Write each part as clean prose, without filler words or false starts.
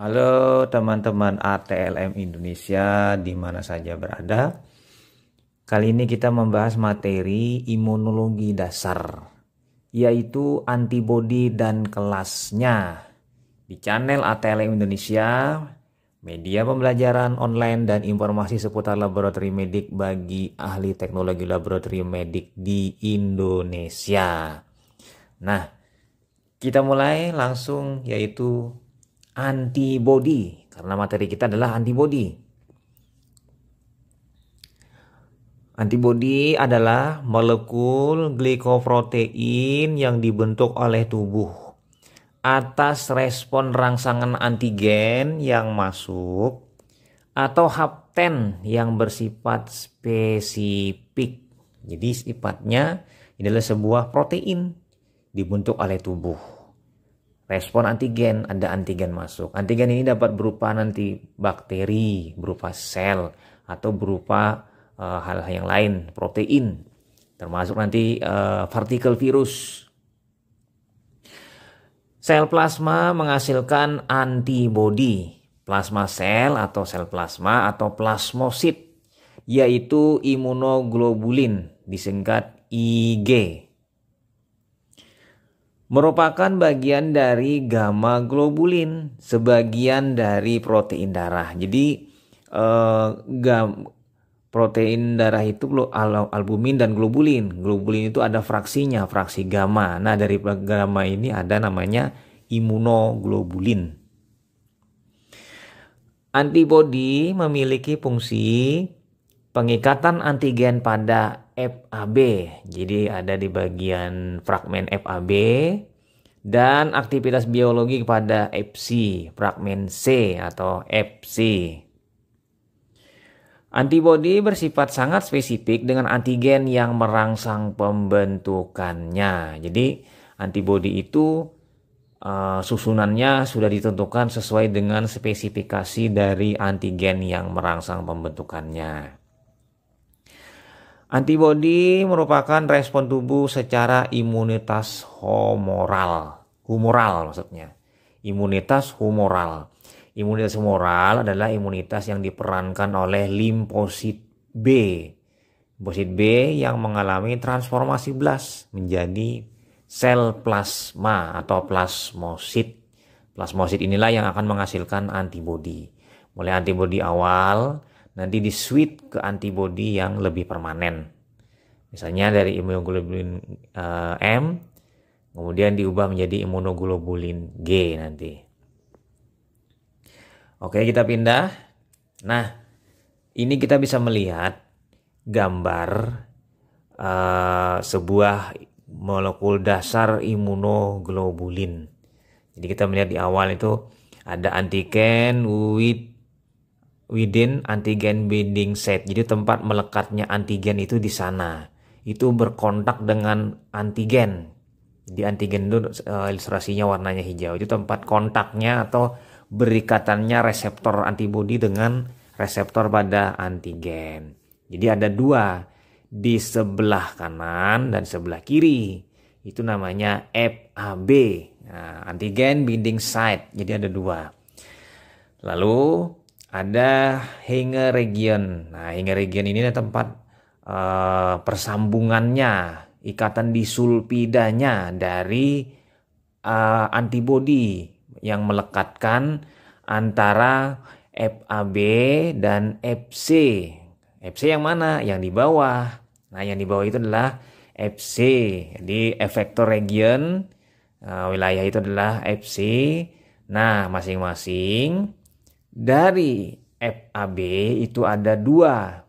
Halo teman-teman ATLM Indonesia di mana saja berada. Kali ini kita membahas materi imunologi dasar, yaitu antibodi dan kelasnya. Di channel ATLM Indonesia, media pembelajaran online dan informasi seputar laboratorium medik bagi ahli teknologi laboratorium medik di Indonesia. Nah, kita mulai langsung, yaitu antibodi, karena materi kita adalah antibodi. Antibodi adalah molekul glikoprotein yang dibentuk oleh tubuh atas respon rangsangan antigen yang masuk atau hapten yang bersifat spesifik. Jadi sifatnya adalah sebuah protein dibentuk oleh tubuh. Respon antigen, ada antigen masuk. Antigen ini dapat berupa nanti bakteri, berupa sel, atau berupa hal-hal yang lain, protein. Termasuk nanti partikel virus. Sel plasma menghasilkan antibodi. Plasma sel atau sel plasma atau plasmosit, yaitu imunoglobulin, disingkat IG. Merupakan bagian dari gamma globulin, sebagian dari protein darah. Jadi protein darah itu albumin dan globulin. Globulin itu ada fraksinya, fraksi gamma. Nah, dari gamma ini ada namanya imunoglobulin. Antibodi memiliki fungsi pengikatan antigen pada FAB, jadi ada di bagian fragmen FAB, dan aktivitas biologi kepada FC, fragmen C atau FC. Antibodi bersifat sangat spesifik dengan antigen yang merangsang pembentukannya. Jadi antibodi itu susunannya sudah ditentukan sesuai dengan spesifikasi dari antigen yang merangsang pembentukannya. Antibodi merupakan respon tubuh secara imunitas humoral maksudnya. Imunitas humoral. Imunitas humoral adalah imunitas yang diperankan oleh limfosit B. Limfosit B yang mengalami transformasi blast menjadi sel plasma atau plasmosit. Plasmosit inilah yang akan menghasilkan antibodi. Mulai antibodi awal, nanti di switch ke antibodi yang lebih permanen. Misalnya dari imunoglobulin M, kemudian diubah menjadi imunoglobulin G nanti. Oke, kita pindah. Nah, ini kita bisa melihat gambar sebuah molekul dasar imunoglobulin. Jadi kita melihat di awal itu ada antigen within antigen binding site. Jadi tempat melekatnya antigen itu di sana. Itu berkontak dengan antigen. Jadi antigen itu ilustrasinya warnanya hijau. Itu tempat kontaknya atau berikatannya reseptor antibodi dengan reseptor pada antigen. Jadi ada dua, di sebelah kanan dan sebelah kiri. Itu namanya FAB. Nah, antigen binding site. Jadi ada dua. Lalu ada Hanger region. Nah, Hanger region ini adalah tempat persambungannya, ikatan disulfidanya dari antibodi yang melekatkan antara FAB dan FC. FC yang mana? Yang di bawah. Nah, yang di bawah itu adalah FC. Jadi effector region, wilayah itu adalah FC. Nah, masing-masing dari FAB itu ada dua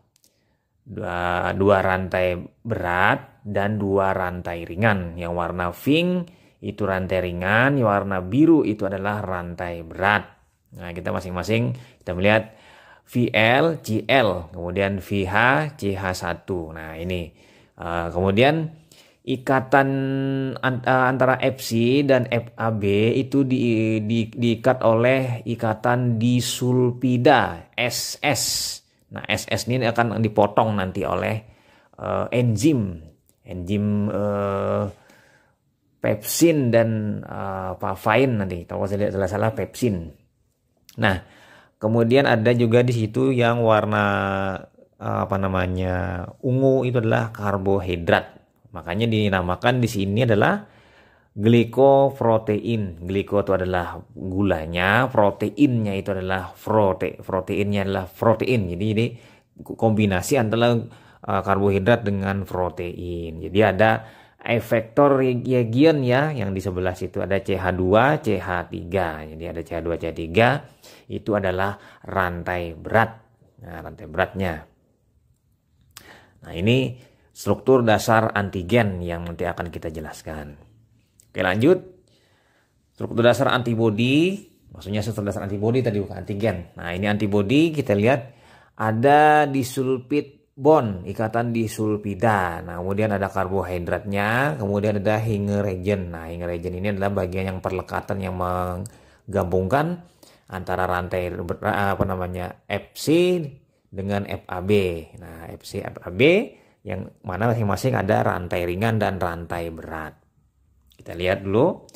rantai berat dan dua rantai ringan. Yang warna pink itu rantai ringan, yang warna biru itu adalah rantai berat. Nah, kita masing-masing kita melihat VL, CL, kemudian VH, CH1. Nah, ini kemudian ikatan antara FC dan FAB itu diikat oleh ikatan disulfida SS. Nah, SS ini akan dipotong nanti oleh enzim pepsin dan papain nanti. Kalau saya tidak salah pepsin. Nah, kemudian ada juga di situ yang warna apa namanya ungu, itu adalah karbohidrat. Makanya dinamakan di sini adalah glikoprotein. Gliko itu adalah gulanya, proteinnya itu adalah proteinnya adalah protein. Jadi ini kombinasi antara karbohidrat dengan protein. Jadi ada efektor region ya, yang di sebelah situ ada CH2, CH3. Jadi ada CH2, CH3 itu adalah rantai berat. Nah, rantai beratnya. Nah, ini struktur dasar antigen yang nanti akan kita jelaskan. Oke, lanjut. Struktur dasar antibodi, maksudnya struktur dasar antibodi tadi bukan antigen. Nah, ini antibodi kita lihat ada disulfid bond, ikatan disulfida. Nah, kemudian ada karbohidratnya, kemudian ada Higgs region. Nah, Higgs region ini adalah bagian yang perlekatan yang menggabungkan antara rantai apa namanya Fc dengan Fab. Nah, Fc Fab yang mana masing-masing ada rantai ringan dan rantai berat. Kita lihat dulu.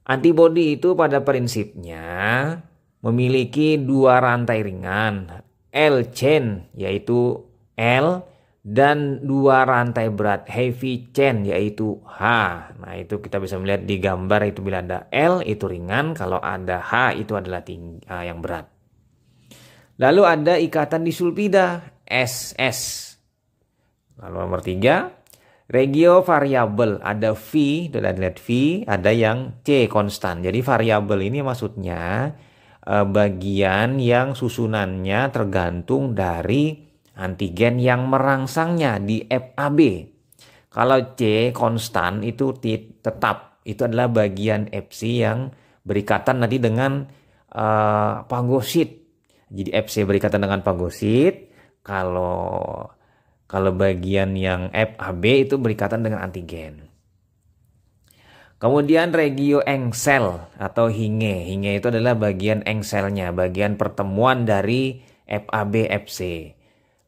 Antibodi itu pada prinsipnya memiliki dua rantai ringan, L-chain yaitu L, dan dua rantai berat, heavy chain yaitu H. Nah, itu kita bisa melihat di gambar itu bila ada L itu ringan, kalau ada H itu adalah yang berat. Lalu ada ikatan disulfida, SS. Lalu nomor 3, regio variabel, ada V, sudah lihat V, ada yang C konstan. Jadi variabel ini maksudnya bagian yang susunannya tergantung dari antigen yang merangsangnya di Fab. Kalau C konstan itu tetap, itu adalah bagian Fc yang berikatan nanti dengan fagosit. Jadi Fc berikatan dengan fagosit. Kalau bagian yang Fab itu berikatan dengan antigen. Kemudian regio engsel atau Higgs. Higgs itu adalah bagian engselnya, bagian pertemuan dari Fab Fc.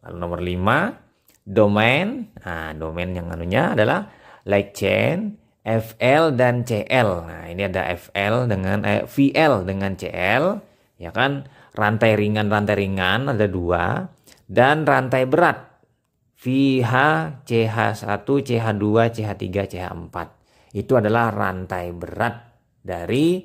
Lalu nomor 5, domain. Nah, domain yang anunya adalah light chain, Fl dan Cl. Nah, ini ada Fl dengan Vl dengan Cl, ya kan? Rantai ringan ada 2, dan rantai berat VH, CH1, CH2, CH3, CH4. Itu adalah rantai berat dari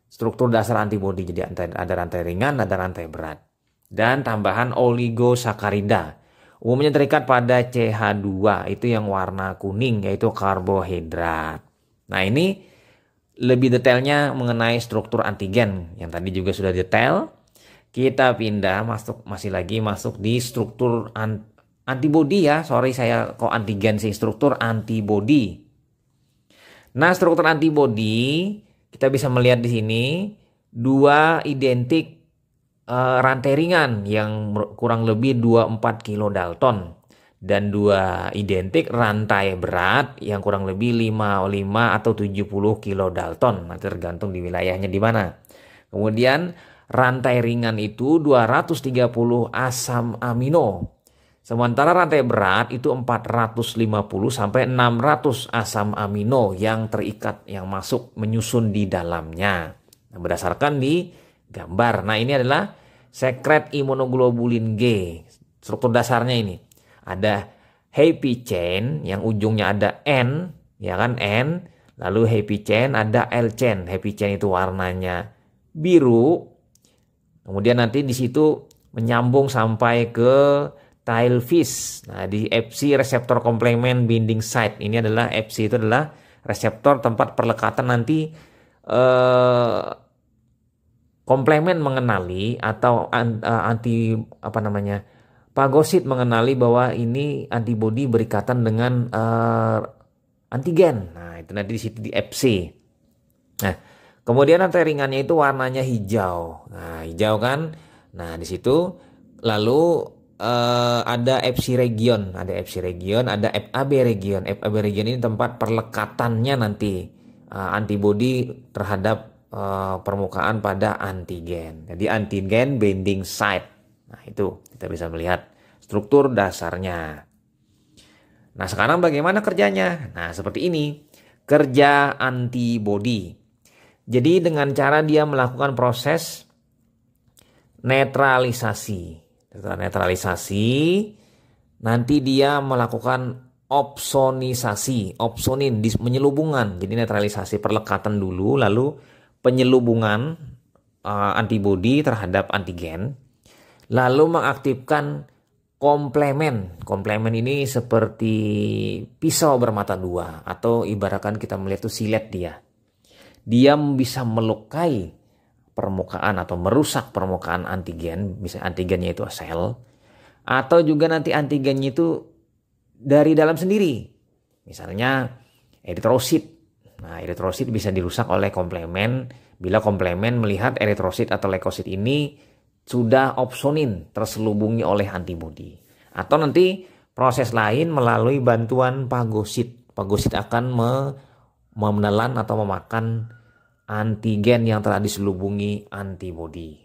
struktur dasar antibodi. Jadi ada rantai ringan, ada rantai berat. Dan tambahan oligosakarida. Umumnya terikat pada CH2, itu yang warna kuning, yaitu karbohidrat. Nah, ini lebih detailnya mengenai struktur antigen. Yang tadi juga sudah detail. Kita pindah, masih lagi masuk di struktur antibodi ya. Sorry, saya kok antigen sih, struktur antibodi. Nah, struktur antibodi kita bisa melihat di sini dua identik rantai ringan yang kurang lebih 24 kilodalton dan dua identik rantai berat yang kurang lebih 55 atau 70 kilodalton. Nanti tergantung di wilayahnya di mana. Kemudian rantai ringan itu 230 asam amino. Sementara rantai berat itu 450 sampai 600 asam amino yang terikat, yang masuk menyusun di dalamnya. Nah, berdasarkan di gambar. Nah, ini adalah sekret imunoglobulin G. Struktur dasarnya ini. Ada happy chain yang ujungnya ada N, ya kan N. Lalu happy chain ada L chain. Happy chain itu warnanya biru. Kemudian nanti di situ menyambung sampai ke tailfish. Nah, di Fc reseptor komplement binding site. Ini adalah Fc itu adalah reseptor tempat perlekatan nanti komplement mengenali atau fagosit mengenali bahwa ini antibodi berikatan dengan antigen. Nah, itu nanti di situ di Fc. Nah, kemudian rantai ringannya itu warnanya hijau. Nah, hijau kan. Nah, di situ lalu ada Fc region, ada Fab region. Fab region ini tempat perlekatannya nanti antibodi terhadap permukaan pada antigen. Jadi antigen binding site. Nah, itu kita bisa melihat struktur dasarnya. Nah, sekarang bagaimana kerjanya? Nah, seperti ini. Kerja antibodi. Jadi dengan cara dia melakukan proses netralisasi. Setelah netralisasi, nanti dia melakukan opsonisasi, opsonin, penyelubungan. Jadi netralisasi perlekatan dulu, lalu penyelubungan antibodi terhadap antigen, lalu mengaktifkan komplemen. Komplemen ini seperti pisau bermata dua, atau ibaratkan kita melihat itu silet dia. Dia bisa melukai permukaan atau merusak permukaan antigen, misalnya antigennya itu sel, atau juga nanti antigennya itu dari dalam sendiri, misalnya eritrosit. Nah, eritrosit bisa dirusak oleh komplemen bila komplemen melihat eritrosit atau leukosit ini sudah opsonin, terselubungi oleh antibodi. Atau nanti proses lain melalui bantuan fagosit. Fagosit akan menelan atau memakan antigen yang telah diselubungi antibodi.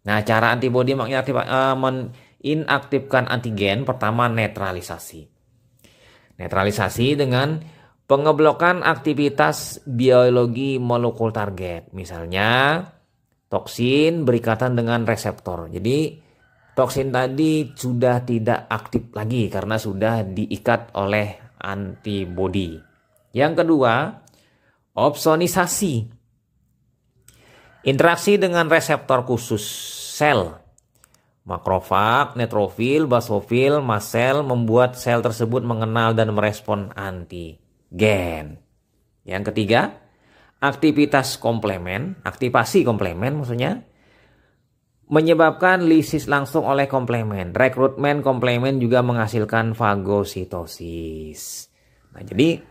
Nah, cara antibodi menginaktifkan antigen pertama netralisasi. Netralisasi dengan pengeblokan aktivitas biologi molekul target. Misalnya toksin berikatan dengan reseptor. Jadi toksin tadi sudah tidak aktif lagi karena sudah diikat oleh antibodi. Yang kedua, opsonisasi. Interaksi dengan reseptor khusus sel. Makrofag, neutrofil, basofil, mast cell membuat sel tersebut mengenal dan merespon antigen. Yang ketiga, aktivitas komplemen, aktivasi komplemen maksudnya, menyebabkan lisis langsung oleh komplemen. Rekrutmen komplemen juga menghasilkan fagositosis. Nah, jadi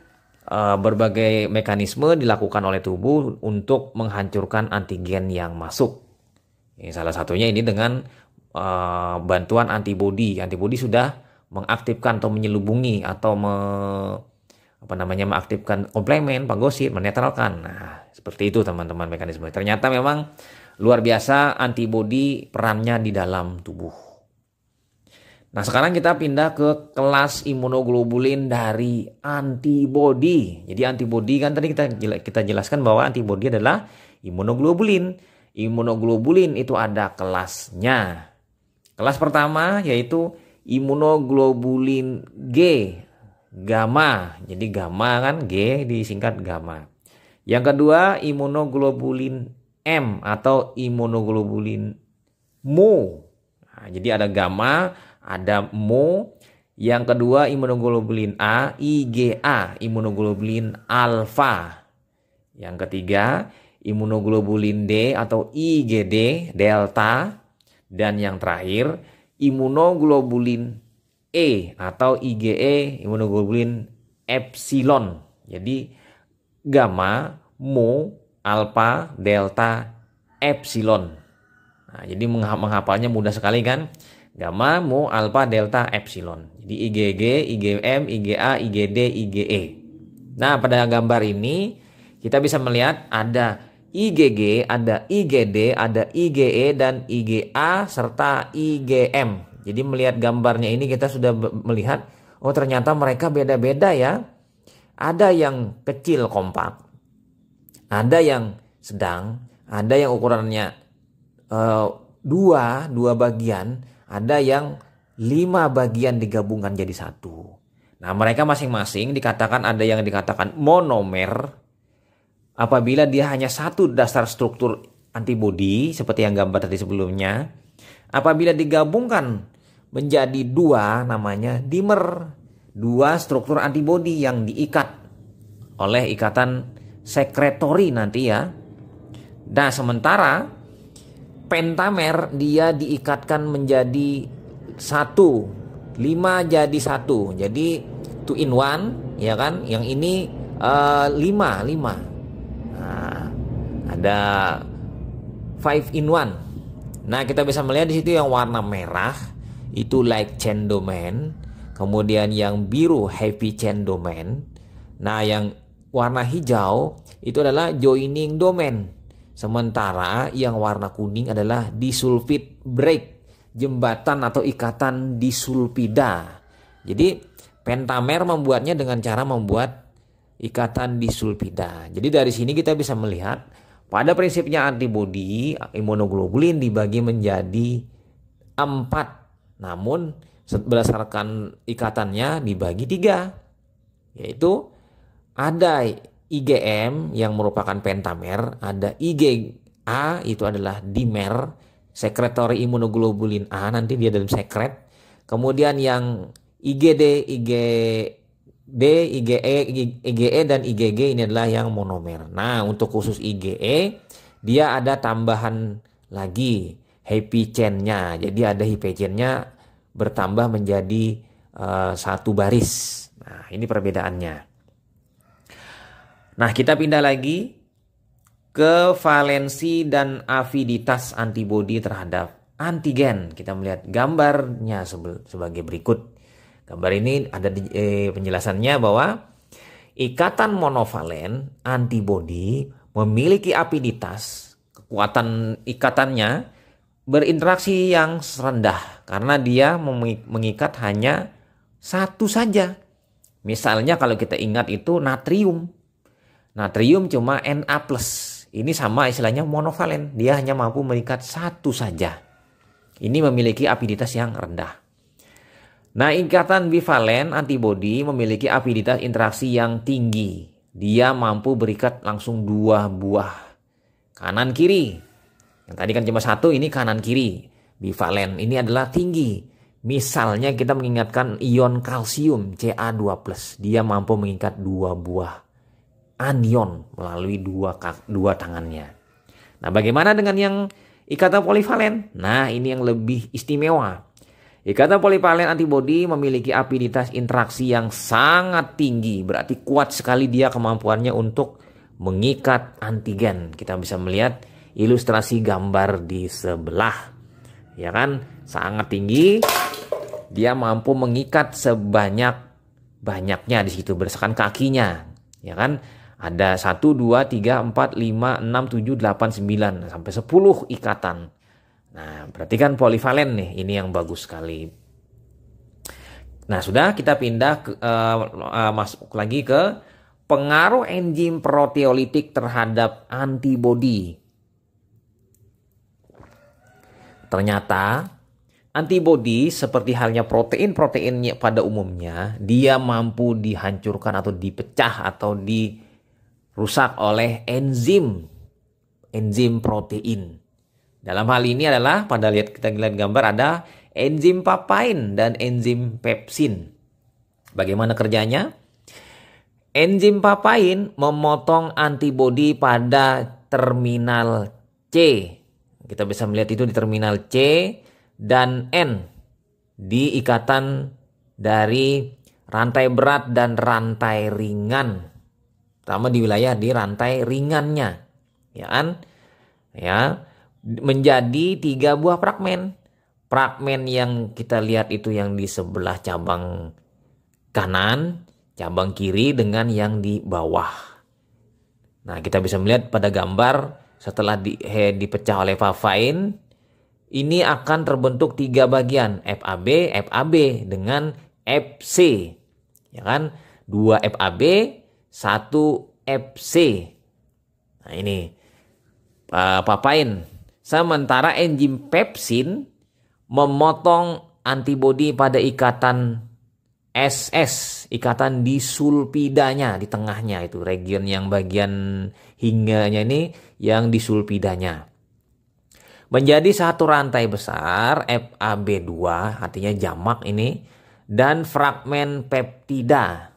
berbagai mekanisme dilakukan oleh tubuh untuk menghancurkan antigen yang masuk. Salah satunya ini dengan bantuan antibodi. Antibodi sudah mengaktifkan atau menyelubungi atau mengaktifkan komplemen, fagosit, menetralkan. Nah, seperti itu teman-teman mekanisme. Ternyata memang luar biasa antibodi perannya di dalam tubuh. Nah, sekarang kita pindah ke kelas imunoglobulin dari antibodi. Jadi antibodi kan tadi kita jelaskan bahwa antibodi adalah imunoglobulin. Imunoglobulin itu ada kelasnya. Kelas pertama yaitu imunoglobulin G, gamma. Jadi gamma kan G disingkat gamma. Yang kedua imunoglobulin M atau imunoglobulin Mu. Nah, jadi ada gamma, ada Mu. Yang kedua imunoglobulin A, IgA, imunoglobulin alfa. Yang ketiga imunoglobulin D atau IgD, delta. Dan yang terakhir imunoglobulin E atau IgE, imunoglobulin epsilon. Jadi gamma, mu, alfa, delta, epsilon. Nah, jadi menghafalnya mudah sekali kan? Gamma, mu, alfa, delta, epsilon. Jadi IgG, IgM, IgA, IgD, IgE. Nah, pada gambar ini kita bisa melihat ada IgG, ada IgD, ada IgE, dan IgA, serta IgM. Jadi melihat gambarnya ini kita sudah melihat, oh ternyata mereka beda-beda ya. Ada yang kecil kompak, ada yang sedang, ada yang ukurannya dua bagian, ada yang 5 bagian digabungkan jadi satu. Nah, mereka masing-masing dikatakan ada yang dikatakan monomer, apabila dia hanya satu dasar struktur antibodi seperti yang gambar tadi sebelumnya. Apabila digabungkan menjadi 2 namanya dimer. 2 struktur antibodi yang diikat oleh ikatan sekretori nanti ya. Nah, sementara pentamer dia diikatkan menjadi 1. 5 jadi 1. Jadi 2 in 1 ya kan. Yang ini 5. Nah, ada 5 in 1. Nah, kita bisa melihat di situ yang warna merah itu light chain domain, kemudian yang biru heavy chain domain. Nah, yang warna hijau itu adalah joining domain. Sementara yang warna kuning adalah disulfid break, jembatan atau ikatan disulfida. Jadi pentamer membuatnya dengan cara membuat ikatan disulfida. Jadi dari sini kita bisa melihat Pada prinsipnya antibodi imunoglobulin dibagi menjadi 4. Namun berdasarkan ikatannya dibagi 3. Yaitu ada IgM yang merupakan pentamer, ada IgA itu adalah dimer, sekretory imunoglobulin A, nanti dia dalam sekret. Kemudian yang IgD, IgE dan IgG ini adalah yang monomer. Nah, untuk khusus IgE dia ada tambahan lagi happy chain-nya. Jadi ada happy chain-nya bertambah menjadi 1 baris. Nah, ini perbedaannya. Nah, kita pindah lagi ke valensi dan afiditas antibodi terhadap antigen. Kita melihat gambarnya sebagai berikut. Gambar ini ada penjelasannya bahwa ikatan monovalen antibodi memiliki afiditas, kekuatan ikatannya berinteraksi yang rendah karena dia mengikat hanya satu saja. Misalnya kalau kita ingat itu natrium. Natrium cuma Na+. Ini sama istilahnya monovalen. Dia hanya mampu mengikat satu saja. Ini memiliki afiditas yang rendah. Nah, ikatan bivalen antibodi memiliki afiditas interaksi yang tinggi. Dia mampu berikat langsung 2 buah. Kanan kiri. Yang tadi kan cuma 1, ini kanan kiri. Bivalen ini adalah tinggi. Misalnya kita mengingatkan ion kalsium Ca2+. Dia mampu mengikat 2 buah anion melalui dua tangannya. Nah, bagaimana dengan yang ikatan polivalen? Nah, ini yang lebih istimewa. Ikatan polivalen antibodi memiliki afiditas interaksi yang sangat tinggi. Berarti kuat sekali dia kemampuannya untuk mengikat antigen. Kita bisa melihat ilustrasi gambar di sebelah. Ya kan? Sangat tinggi. Dia mampu mengikat sebanyak-banyaknya di situ berdasarkan kakinya. Ya kan? Ada 1, 2, 3, 4, 5, 6, 7, 8, 9 sampai 10 ikatan. Nah, berarti kan polivalen nih. Ini yang bagus sekali. Nah, sudah kita pindah masuk lagi ke pengaruh enzim proteolitik terhadap antibodi. Ternyata antibodi seperti halnya protein-proteinnya pada umumnya, dia mampu dihancurkan atau dipecah atau dirusak oleh enzim protein. Dalam hal ini adalah kita lihat gambar ada enzim papain dan enzim pepsin. Bagaimana kerjanya? Enzim papain memotong antibodi pada terminal C. Kita bisa melihat itu di terminal C dan N di ikatan dari rantai berat dan rantai ringan. Terutama di wilayah di rantai ringannya. Ya kan? Ya, menjadi 3 buah fragmen. Fragmen yang kita lihat itu yang di sebelah cabang kanan, cabang kiri dengan yang di bawah. Nah, kita bisa melihat pada gambar setelah dipecah oleh papain, ini akan terbentuk 3 bagian, FAB dengan FC. Ya kan? 2 FAB, 1 FC. Nah, ini papain. Sementara enzim pepsin memotong antibodi pada ikatan SS, ikatan di sulfidanya, di tengahnya itu region yang bagian hingganya ini yang di sulfidanya. Menjadi satu rantai besar FAB2, artinya jamak ini, dan fragmen peptida.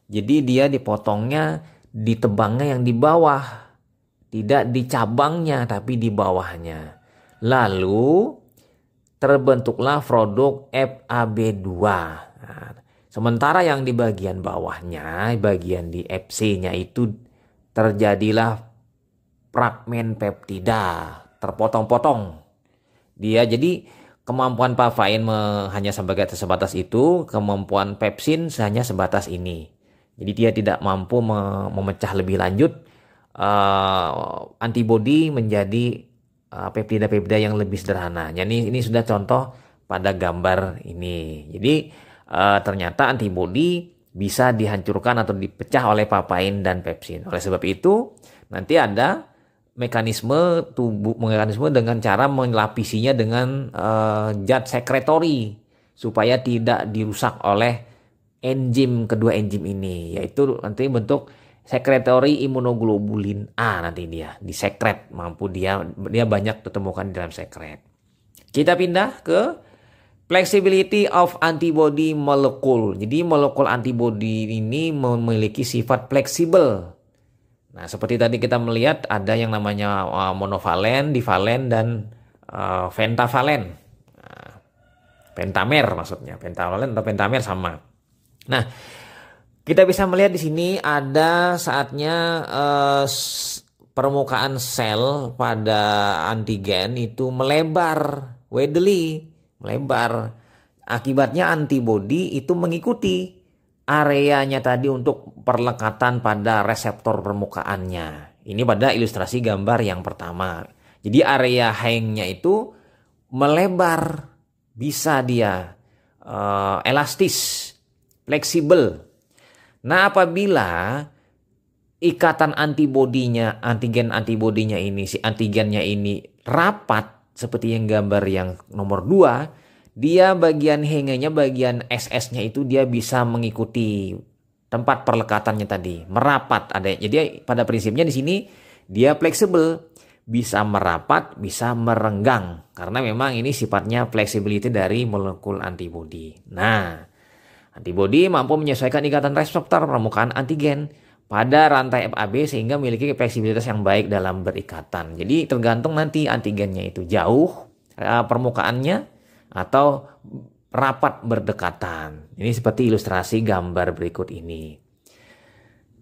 Jadi dia dipotongnya, ditebangnya yang di bawah. Tidak di cabangnya, tapi di bawahnya. Lalu terbentuklah produk FAB2. Nah, sementara yang di bagian bawahnya, bagian di FC-nya itu terjadilah fragmen peptida, terpotong-potong. Dia jadi kemampuan papain hanya sebatas itu, kemampuan pepsin hanya sebatas ini. Jadi dia tidak mampu memecah lebih lanjut antibodi menjadi peptida-peptida yang lebih sederhana. Jadi ini sudah contoh pada gambar ini. Jadi ternyata antibodi bisa dihancurkan atau dipecah oleh papain dan pepsin. Oleh sebab itu nanti ada mekanisme dengan cara melapisinya dengan zat sekretori supaya tidak dirusak oleh kedua enzim ini, yaitu nanti bentuk sekretori imunoglobulin A, nanti dia disekret, dia banyak ditemukan di dalam sekret. Kita pindah ke flexibility of antibody molecule. Jadi molekul antibody ini memiliki sifat fleksibel. Nah, seperti tadi kita melihat ada yang namanya monovalen, divalen, dan pentavalen. Pentamer maksudnya, pentavalen atau pentamer sama. Nah, kita bisa melihat di sini ada saatnya permukaan sel pada antigen itu melebar, melebar. Akibatnya antibodi itu mengikuti areanya tadi untuk perlekatan pada reseptor permukaannya. Ini pada ilustrasi gambar yang pertama. Jadi area hangnya itu melebar, bisa dia elastis, fleksibel. Nah, apabila ikatan antigen antibodinya ini, si antigennya ini rapat seperti yang gambar yang nomor 2, dia bagian hangnya, bagian SS-nya itu dia bisa mengikuti tempat perlekatannya tadi, merapat ada. Jadi pada prinsipnya di sini dia fleksibel, bisa merapat, bisa merenggang, karena memang ini sifatnya flexibility dari molekul antibodi. Nah, antibodi mampu menyesuaikan ikatan reseptor permukaan antigen pada rantai FAB sehingga memiliki fleksibilitas yang baik dalam berikatan. Jadi tergantung nanti antigennya itu jauh permukaannya atau rapat berdekatan. Ini seperti ilustrasi gambar berikut ini.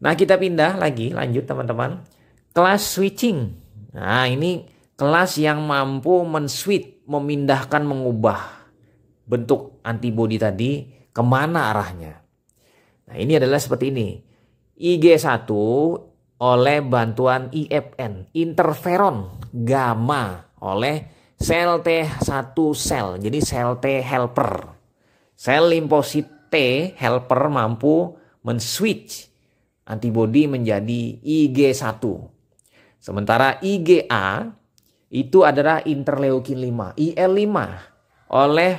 Nah, kita pindah lagi, lanjut teman-teman. Kelas switching. Nah, ini kelas yang mampu memindahkan, mengubah bentuk antibodi tadi kemana arahnya. Nah, ini adalah seperti ini. IG1 oleh bantuan IFN, interferon gamma, oleh sel T1 sel. Jadi sel T helper. Sel limfosit T helper mampu men-switch antibodi menjadi IG1. Sementara IgA itu adalah interleukin 5, IL5, oleh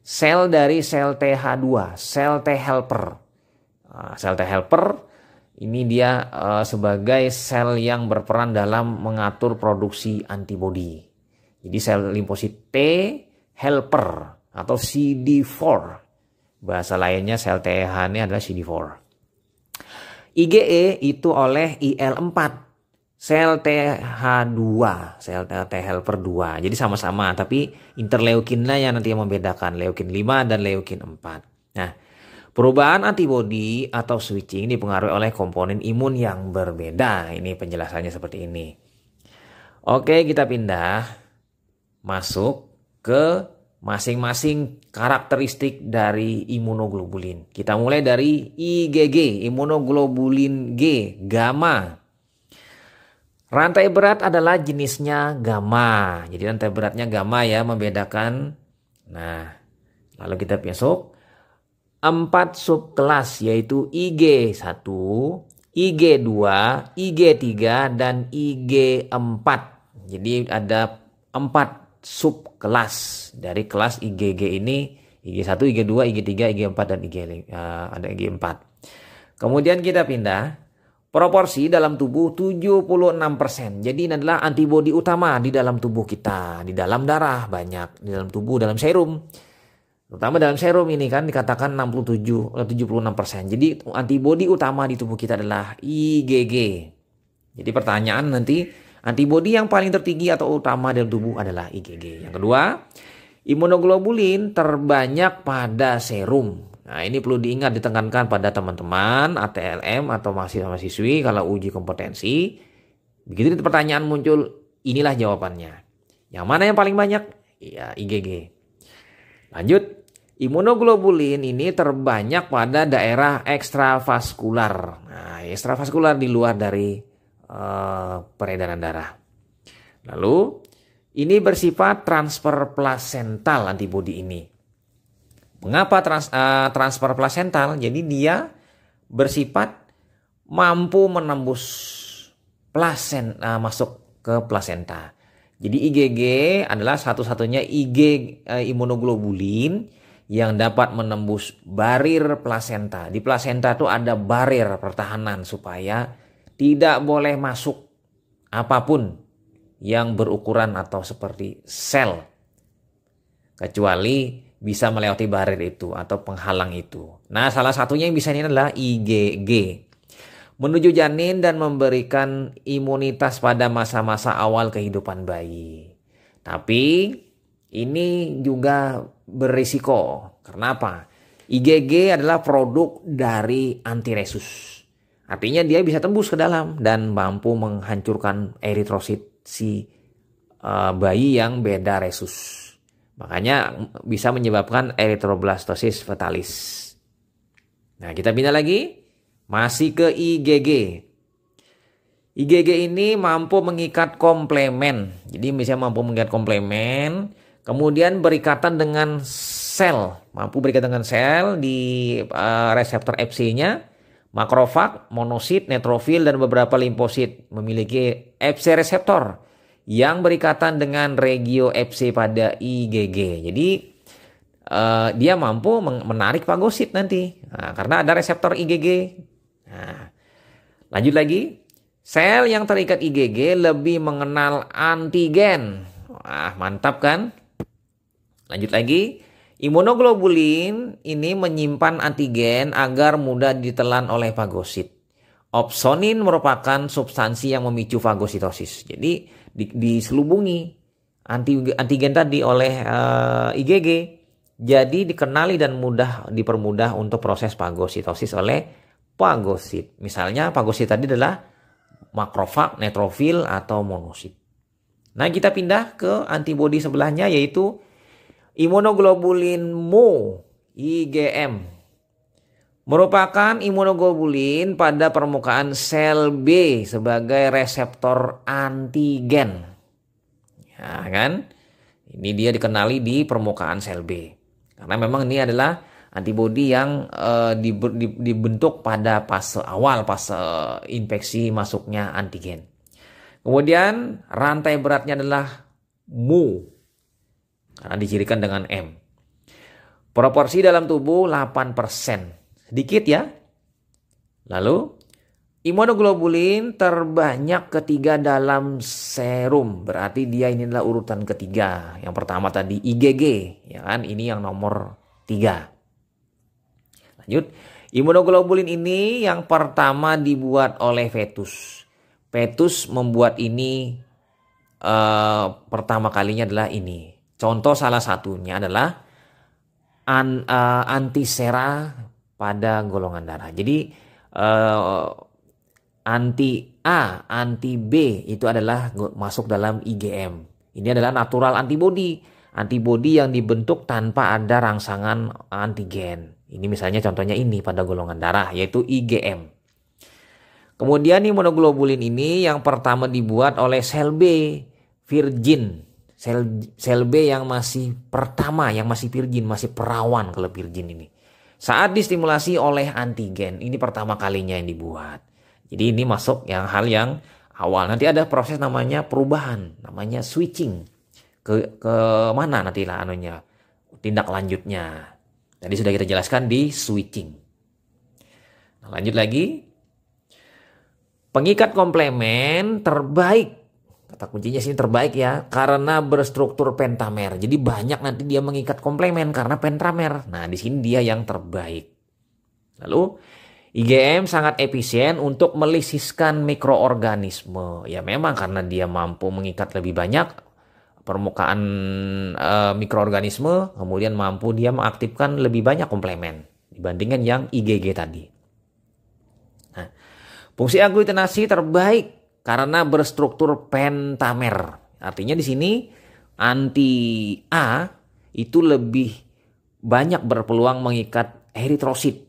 sel dari sel TH2, sel T helper. Sel T helper ini dia sebagai sel yang berperan dalam mengatur produksi antibodi. Jadi sel limfosit T helper atau CD4. Bahasa lainnya sel TH ini adalah CD4. IgE itu oleh IL4, sel TH2, sel T helper 2. Jadi sama-sama, tapi interleukinnya yang nanti yang membedakan, leukin 5 dan leukin 4. Nah, perubahan antibodi atau switching dipengaruhi oleh komponen imun yang berbeda. Ini penjelasannya seperti ini. Oke, kita pindah masuk ke masing-masing karakteristik dari imunoglobulin. Kita mulai dari IgG, imunoglobulin G, gamma. Rantai berat adalah jenisnya gamma. Jadi rantai beratnya gamma ya, membedakan. Nah, lalu kita masuk 4 subkelas, yaitu IG1, IG2, IG3, dan IG4. Jadi ada 4 subkelas dari kelas IgG ini, IG1, IG2, IG3, IG4, dan ada IG4. Kemudian kita pindah, proporsi dalam tubuh 76%. Jadi ini adalah antibodi utama di dalam tubuh kita, di dalam darah banyak, di dalam tubuh, dalam serum. Terutama dalam serum ini kan dikatakan 76%. Jadi antibodi utama di tubuh kita adalah IgG. Jadi pertanyaan nanti, antibodi yang paling tertinggi atau utama dalam tubuh adalah IgG. Yang kedua, imunoglobulin terbanyak pada serum. Nah, ini perlu diingat, ditekankan pada teman-teman ATLM atau mahasiswa-mahasiswi kalau uji kompetensi. Begitu pertanyaan muncul, inilah jawabannya. Yang mana yang paling banyak? Ya, IgG. Lanjut, imunoglobulin ini terbanyak pada daerah ekstravaskular. Nah, ekstravaskular di luar dari peredaran darah. Lalu ini bersifat transfer plasental antibodi ini. Mengapa transfer plasental? Jadi dia bersifat mampu menembus masuk ke plasenta. Jadi IgG adalah satu-satunya imunoglobulin yang dapat menembus barir plasenta. Di plasenta itu ada barir pertahanan supaya tidak boleh masuk apapun yang berukuran atau seperti sel, kecuali bisa melewati barir itu atau penghalang itu. Nah, salah satunya yang bisa ini adalah IgG. Menuju janin dan memberikan imunitas pada masa-masa awal kehidupan bayi. Tapi ini juga berisiko. Karena apa? IgG adalah produk dari antiresus. Artinya dia bisa tembus ke dalam dan mampu menghancurkan eritrosit si bayi yang beda resus. Makanya bisa menyebabkan eritroblastosis fetalis. Nah, kita pindah lagi. Masih ke IgG. IgG ini mampu mengikat komplemen. Jadi misalnya mampu mengikat komplemen. Kemudian berikatan dengan sel. Mampu berikatan dengan sel di reseptor Fc-nya. Makrofag, monosit, neutrofil, dan beberapa limfosit memiliki Fc reseptor yang berikatan dengan regio Fc pada IgG. Jadi dia mampu menarik fagosit nanti karena ada reseptor IgG. Nah, lanjut lagi. Sel yang terikat IgG lebih mengenal antigen. Wah, mantap kan? Lanjut lagi. Imunoglobulin ini menyimpan antigen agar mudah ditelan oleh fagosit. Opsonin merupakan substansi yang memicu fagositosis. Jadi diselubungi antigen tadi oleh IgG. Jadi dikenali dan dipermudah untuk proses fagositosis oleh fagosit. Misalnya fagosit tadi adalah makrofag, neutrofil, atau monosit. Nah, kita pindah ke antibodi sebelahnya yaitu imunoglobulin Mu, IgM, merupakan imunoglobulin pada permukaan sel B sebagai reseptor antigen. Ya kan? Ini dia dikenali di permukaan sel B. Karena memang ini adalah antibodi yang dibentuk pada fase awal, fase infeksi masuknya antigen. Kemudian rantai beratnya adalah Mu. Karena dicirikan dengan M. Proporsi dalam tubuh 8%. Sedikit ya. Lalu, imunoglobulin terbanyak ketiga dalam serum. Berarti dia ini adalah urutan ketiga. Yang pertama tadi IgG. Ya kan? Ini yang nomor 3. Lanjut. Imunoglobulin ini yang pertama dibuat oleh fetus. Fetus membuat ini pertama kalinya adalah ini. Contoh salah satunya adalah antisera pada golongan darah. Jadi anti A, anti B itu adalah masuk dalam IgM. Ini adalah natural antibody. Antibody yang dibentuk tanpa ada rangsangan antigen. Ini misalnya contohnya ini pada golongan darah yaitu IgM. Kemudian imunoglobulin ini yang pertama dibuat oleh sel B, virgin. Sel B yang masih pertama, yang masih virgin, masih perawan kalau virgin ini. Saat distimulasi oleh antigen, ini pertama kalinya yang dibuat. Jadi ini masuk hal yang awal. Nanti ada proses namanya perubahan, namanya switching. Ke mana nantilah tindak lanjutnya. Tadi sudah kita jelaskan di switching. Nah, lanjut lagi. Pengikat komplemen terbaik. Kata kuncinya sini terbaik ya, karena berstruktur pentamer. Jadi banyak nanti dia mengikat komplemen karena pentamer. Nah, di sini dia yang terbaik. Lalu IgM sangat efisien untuk melisiskan mikroorganisme. Ya memang karena dia mampu mengikat lebih banyak permukaan mikroorganisme, kemudian mampu dia mengaktifkan lebih banyak komplemen dibandingkan yang IgG tadi. Nah, fungsi aglutinasi terbaik karena berstruktur pentamer. Artinya di sini anti A itu lebih banyak berpeluang mengikat eritrosit.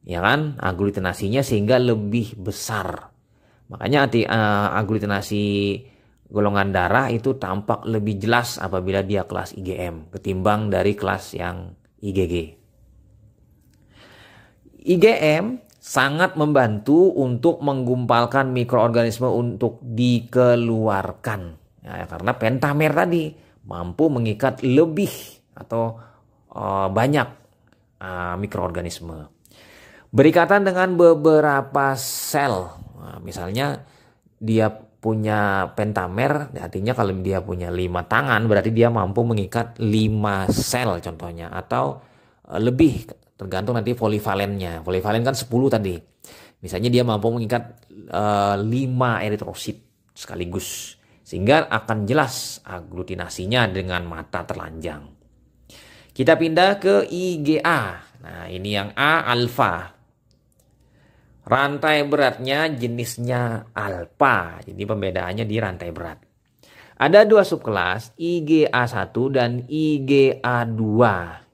Ya kan? Aglutinasinya sehingga lebih besar. Makanya aglutinasi golongan darah itu tampak lebih jelas apabila dia kelas IgM ketimbang dari kelas yang IgG. IgM sangat membantu untuk menggumpalkan mikroorganisme untuk dikeluarkan. Ya, karena pentamer tadi mampu mengikat lebih atau banyak mikroorganisme. Berikatan dengan beberapa sel. Nah, misalnya dia punya pentamer, artinya kalau dia punya 5 tangan berarti dia mampu mengikat 5 sel contohnya, atau lebih, tergantung nanti polivalennya. Polivalen kan 10 tadi. Misalnya dia mampu mengikat 5 eritrosit sekaligus, sehingga akan jelas aglutinasinya dengan mata telanjang. Kita pindah ke IgA. Nah, ini yang A, alfa. Rantai beratnya jenisnya alfa. Jadi pembedaannya di rantai berat. Ada 2 subkelas, IgA1 dan IgA2.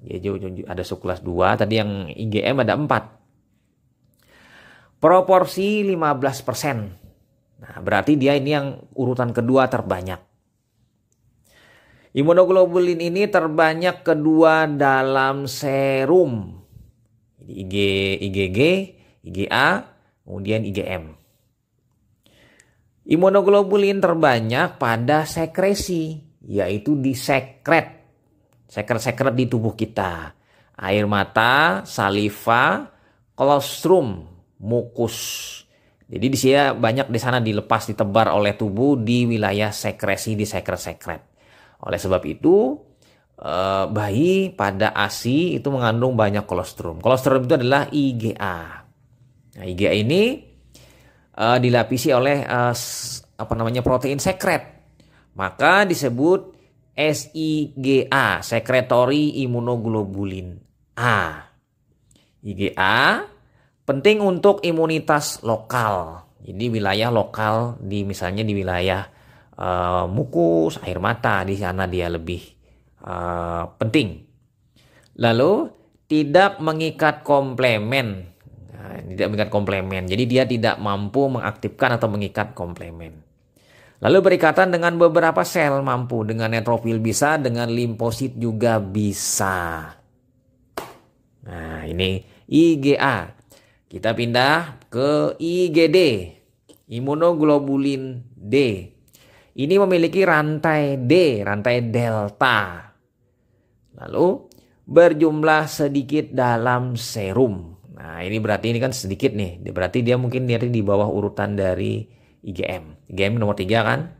Jadi ada subkelas 2, tadi yang IgM ada 4. Proporsi 15%. Nah, berarti dia ini yang urutan kedua terbanyak. Imunoglobulin ini terbanyak kedua dalam serum. IgG, IgA, kemudian IgM. Imunoglobulin terbanyak pada sekresi, yaitu di sekret di tubuh kita. Air mata, saliva, kolostrum, mukus. Jadi di sini banyak di sana dilepas, ditebar oleh tubuh di wilayah sekresi, di sekret-sekret. Oleh sebab itu, bayi pada ASI itu mengandung banyak kolostrum. Kolostrum itu adalah IgA. Nah, IgA ini dilapisi oleh protein sekret, maka disebut SIGA, secretory immunoglobulin A. IgA penting untuk imunitas lokal. Jadi wilayah lokal misalnya di wilayah mukus, air mata, di sana dia lebih penting. Lalu tidak mengikat komplemen. Jadi dia tidak mampu mengaktifkan atau mengikat komplemen. Lalu berikatan dengan beberapa sel, mampu dengan neutrofil bisa, dengan limfosit juga bisa. Nah, ini IgA. Kita pindah ke IgD, imunoglobulin D. Ini memiliki rantai D, rantai delta. Lalu berjumlah sedikit dalam serum. Nah, ini berarti ini kan sedikit nih. Berarti dia mungkin di bawah urutan dari IgM. IgM nomor 3 kan?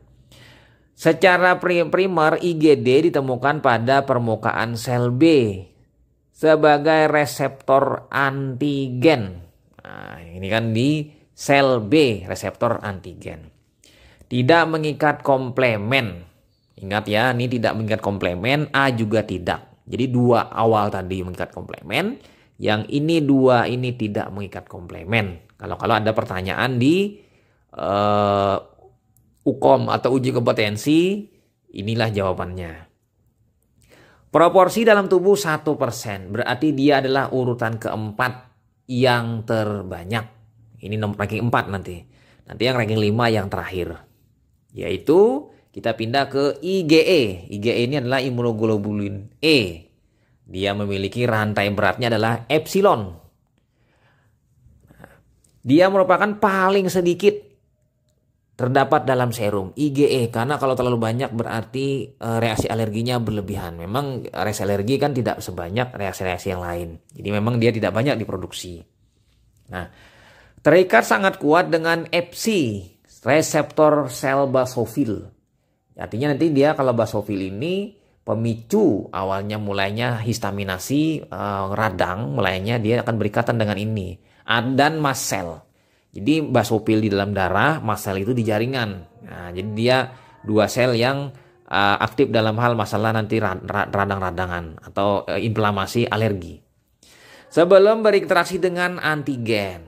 Secara primer IgD ditemukan pada permukaan sel B sebagai reseptor antigen. Nah, ini kan di sel B, reseptor antigen. Tidak mengikat komplemen. Ingat ya, ini tidak mengikat komplemen, A juga tidak. Jadi 2 awal tadi mengikat komplemen. Yang ini 2 ini tidak mengikat komplemen. Kalau ada pertanyaan di UKOM atau uji kompetensi, inilah jawabannya. Proporsi dalam tubuh 1%. Berarti dia adalah urutan keempat yang terbanyak. Ini nomor ranking 4 nanti. Nanti yang ranking 5 yang terakhir. Yaitu kita pindah ke IgE. IgE ini adalah imunoglobulin E. Dia memiliki rantai beratnya adalah epsilon. Dia merupakan paling sedikit terdapat dalam serum IgE, karena kalau terlalu banyak berarti reaksi alerginya berlebihan. Memang reaksi alergi kan tidak sebanyak reaksi-reaksi yang lain. Jadi memang dia tidak banyak diproduksi. Nah, terikat sangat kuat dengan Fc, reseptor sel basofil. Artinya nanti dia kalau basofil ini pemicu awalnya mulainya histaminasi radang, mulainya dia akan berikatan dengan ini, dan mast cell. Jadi basofil di dalam darah, mast cell itu di jaringan. Nah, jadi dia 2 sel yang aktif dalam hal masalah nanti radang-radangan atau inflamasi alergi. Sebelum berinteraksi dengan antigen,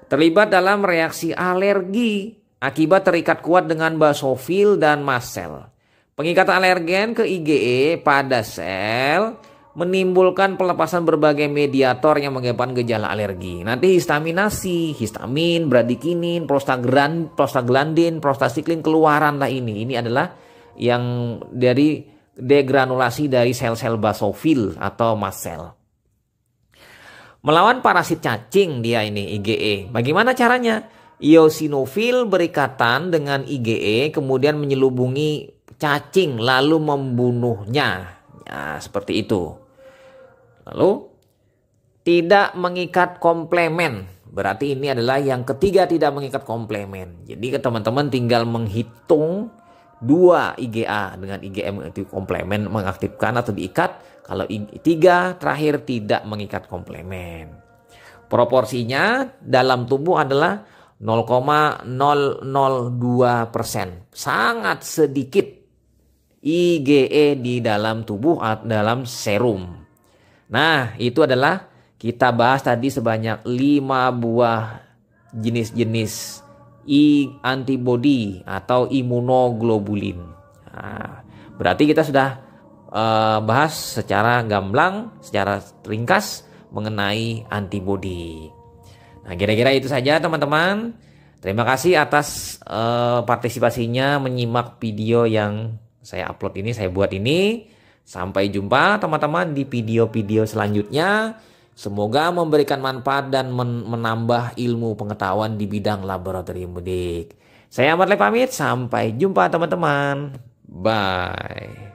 terlibat dalam reaksi alergi akibat terikat kuat dengan basofil dan mast cell. Pengikatan alergen ke IgE pada sel menimbulkan pelepasan berbagai mediator yang menyebabkan gejala alergi. Nanti histaminasi, histamin, bradikinin, prostaglandin, prostasiklin keluaran lah ini. Ini adalah yang dari degranulasi dari sel-sel basofil atau mast cell. Melawan parasit cacing dia ini IgE. Bagaimana caranya? Eosinofil berikatan dengan IgE kemudian menyelubungi cacing lalu membunuhnya. Ya, seperti itu. Lalu tidak mengikat komplemen. Berarti ini adalah yang ketiga, tidak mengikat komplemen. Jadi teman-teman tinggal menghitung 2 IgA dengan IgM itu komplemen mengaktifkan atau diikat. Kalau 3 terakhir tidak mengikat komplemen. Proporsinya dalam tubuh adalah 0,002%. Sangat sedikit IgE di dalam tubuh dalam serum. Nah, itu adalah kita bahas tadi sebanyak 5 buah jenis-jenis antibody atau imunoglobulin. Nah, berarti kita sudah bahas secara gamblang, secara ringkas mengenai antibody. Nah, kira-kira itu saja teman-teman. Terima kasih atas partisipasinya menyimak video yang saya upload ini, saya buat ini. Sampai jumpa teman-teman di video-video selanjutnya. Semoga memberikan manfaat dan menambah ilmu pengetahuan di bidang laboratorium medik. Saya Ahmad Le pamit, sampai jumpa teman-teman. Bye.